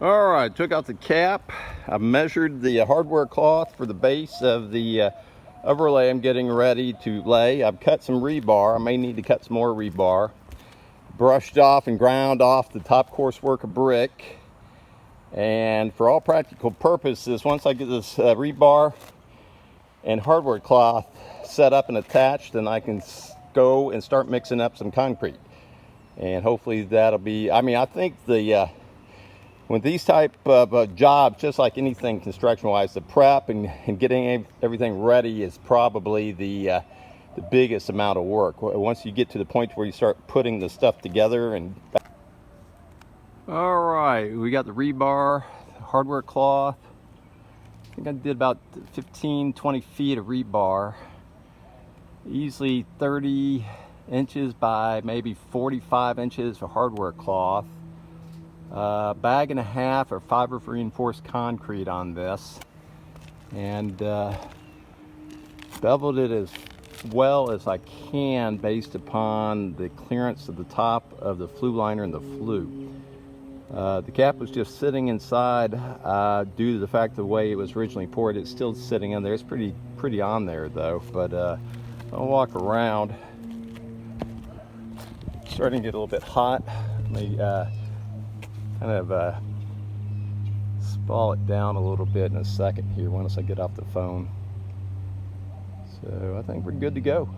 All right, took out the cap. I measured the hardware cloth for the base of the overlay I'm getting ready to lay. I've cut some rebar. I may need to cut some more rebar. Brushed off and ground off the top course work of brick. And for all practical purposes, once I get this rebar and hardware cloth set up and attached, then I can go and start mixing up some concrete. And hopefully that'll be, I think with these type of jobs, just like anything construction-wise, the prep and getting everything ready is probably the biggest amount of work. Once you get to the point where you start putting the stuff together and... All right, we got the rebar, hardware cloth. I think I did about 15-20 feet of rebar, easily 30 inches by maybe 45 inches for hardware cloth. Bag and a half of fiber reinforced concrete on this, and beveled it as well as I can based upon the clearance of the top of the flue liner and the flue. The cap was just sitting inside due to the fact of the way it was originally poured. It's still sitting in there. It's pretty on there though, but I'll walk around. It's starting to get a little bit hot. Let me kind of spall it down a little bit in a second here once I get off the phone. So I think we're good to go.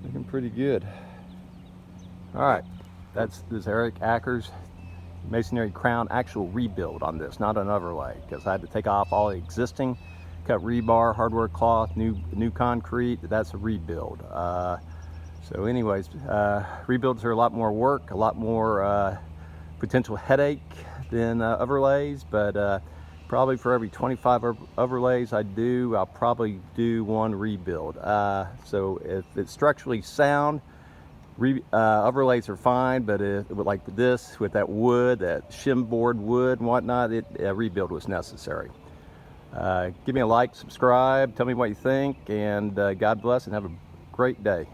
Looking pretty good. All right, this is Eric Acker's masonry crown actual rebuild on this, not an overlay, because I had to take off all the existing, cut rebar, hardware cloth, new concrete. That's a rebuild. So anyways, rebuilds are a lot more work, a lot more potential headache than overlays, but probably for every 25 overlays I do, I'll probably do one rebuild. So if it's structurally sound, overlays are fine, but like this, with that wood, that shimboard wood and whatnot, a rebuild was necessary. Give me a like, subscribe, tell me what you think, and God bless and have a great day.